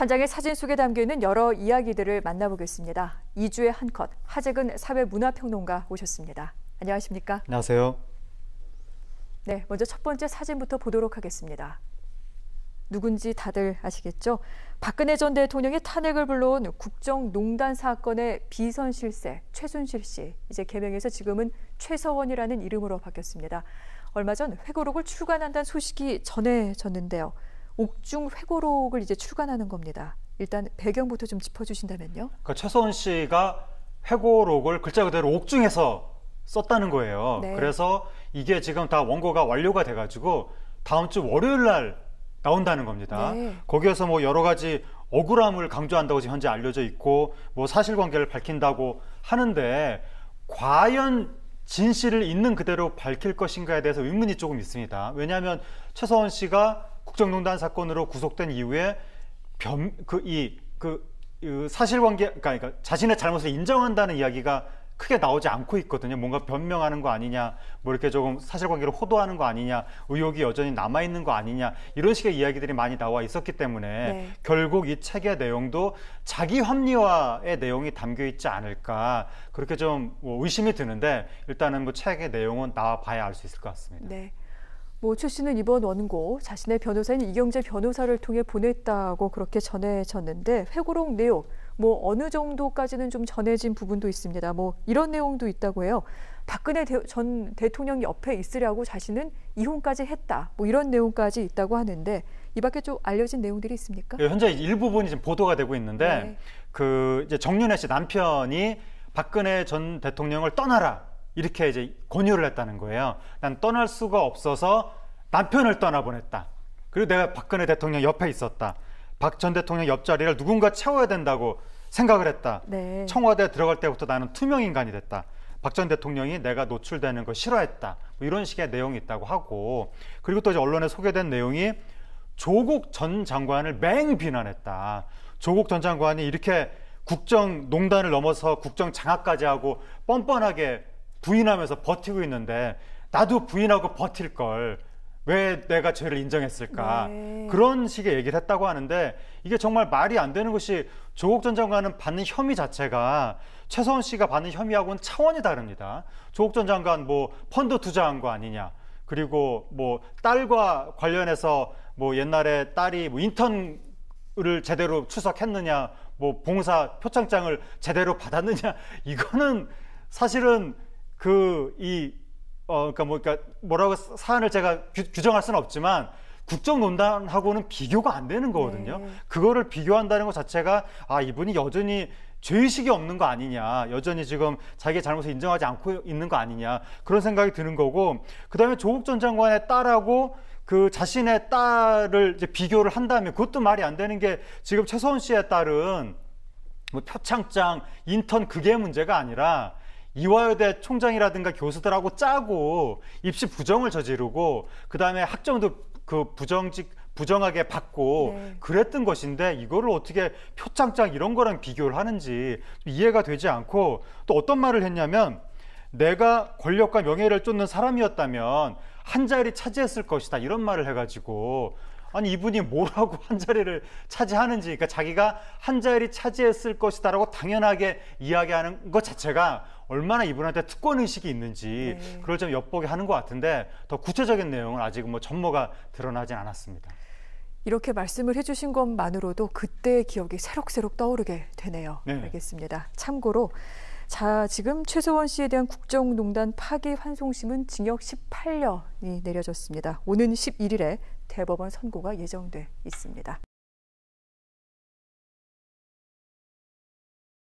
한 장의 사진 속에 담겨있는 여러 이야기들을 만나보겠습니다. 2주에 한 컷, 하재근 사회문화평론가 오셨습니다. 안녕하십니까? 안녕하세요. 네, 먼저 첫 번째 사진부터 보도록 하겠습니다. 누군지 다들 아시겠죠? 박근혜 전 대통령의 탄핵을 불러온 국정농단 사건의 비선실세 최순실 씨, 이제 개명해서 지금은 최서원이라는 이름으로 바뀌었습니다. 얼마 전 회고록을 출간한다는 소식이 전해졌는데요. 옥중 회고록을 이제 출간하는 겁니다. 일단 배경부터 좀 짚어주신다면요. 그러니까 최서원 씨가 회고록을 글자 그대로 옥중에서 썼다는 거예요. 네. 그래서 이게 지금 다 원고가 완료가 돼가지고 다음 주 월요일 날 나온다는 겁니다. 네. 거기에서 뭐 여러 가지 억울함을 강조한다고 지금 현재 알려져 있고 뭐 사실관계를 밝힌다고 하는데 과연 진실을 있는 그대로 밝힐 것인가에 대해서 의문이 조금 있습니다. 왜냐하면 최서원 씨가 국정농단 사건으로 구속된 이후에 사실관계, 그러니까 자신의 잘못을 인정한다는 이야기가 크게 나오지 않고 있거든요. 뭔가 변명하는 거 아니냐, 뭐 이렇게 조금 사실관계를 호도하는 거 아니냐, 의혹이 여전히 남아있는 거 아니냐, 이런 식의 이야기들이 많이 나와 있었기 때문에 네. 결국 이 책의 내용도 자기 합리화의 내용이 담겨 있지 않을까, 그렇게 좀 의심이 드는데 일단은 뭐 책의 내용은 나와봐야 알 수 있을 것 같습니다. 네. 최 씨는 이번 원고 자신의 변호사인 이경재 변호사를 통해 보냈다고 그렇게 전해졌는데 회고록 내용 어느 정도까지는 좀 전해진 부분도 있습니다. 이런 내용도 있다고 해요. 박근혜 전 대통령 옆에 있으려고 자신은 이혼까지 했다. 이런 내용까지 있다고 하는데 이 밖에 좀 알려진 내용들이 있습니까? 네, 현재 일부분이 지금 보도가 되고 있는데 네. 이제 정윤회 씨 남편이 박근혜 전 대통령을 떠나라. 이렇게 이제 권유를 했다는 거예요. 난 떠날 수가 없어서 남편을 떠나보냈다. 그리고 내가 박근혜 대통령 옆에 있었다. 박 전 대통령 옆자리를 누군가 채워야 된다고 생각을 했다. 네. 청와대에 들어갈 때부터 나는 투명인간이 됐다. 박 전 대통령이 내가 노출되는 걸 싫어했다. 이런 식의 내용이 있다고 하고, 그리고 또 이제 언론에 소개된 내용이 조국 전 장관을 맹 비난했다. 조국 전 장관이 이렇게 국정농단을 넘어서 국정장악까지 하고 뻔뻔하게 부인하면서 버티고 있는데 나도 부인하고 버틸 걸 왜 내가 죄를 인정했을까. 네. 그런 식의 얘기를 했다고 하는데 이게 정말 말이 안 되는 것이 조국 전 장관은 받는 혐의 자체가 최서원 씨가 받는 혐의하고는 차원이 다릅니다. 조국 전 장관 펀드 투자한 거 아니냐, 그리고 딸과 관련해서 옛날에 딸이 인턴을 제대로 출석했느냐, 봉사 표창장을 제대로 받았느냐, 이거는 사실은 뭐라고 사안을 제가 규정할 수는 없지만 국정농단하고는 비교가 안 되는 거거든요. 네. 그거를 비교한다는 것 자체가 이분이 여전히 죄의식이 없는 거 아니냐, 여전히 지금 자기의 잘못을 인정하지 않고 있는 거 아니냐, 그런 생각이 드는 거고, 그 다음에 조국 전 장관의 딸하고 자신의 딸을 이제 비교를 한다면 그것도 말이 안 되는 게, 지금 최서원 씨의 딸은 표창장, 인턴 그게 문제가 아니라 이화여대 총장이라든가 교수들하고 짜고 입시 부정을 저지르고 그 다음에 학점도 부정하게 받고 네. 그랬던 것인데 이거를 어떻게 표창장 이런 거랑 비교를 하는지 이해가 되지 않고, 또 어떤 말을 했냐면 내가 권력과 명예를 쫓는 사람이었다면 한 자리 차지했을 것이다, 이런 말을 해가지고, 아니 이분이 뭐라고 한 자리를 차지하는지, 그러니까 자기가 한 자리 차지했을 것이다라고 당연하게 이야기하는 것 자체가 얼마나 이분한테 특권의식이 있는지 네. 그걸 좀 엿보게 하는 것 같은데, 더 구체적인 내용은 아직 전모가 드러나진 않았습니다. 이렇게 말씀을 해주신 것만으로도 그때의 기억이 새록새록 떠오르게 되네요. 네. 알겠습니다. 참고로 지금 최서원 씨에 대한 국정농단 파기환송심은 징역 18년이 내려졌습니다. 오는 11일에 대법원 선고가 예정돼 있습니다.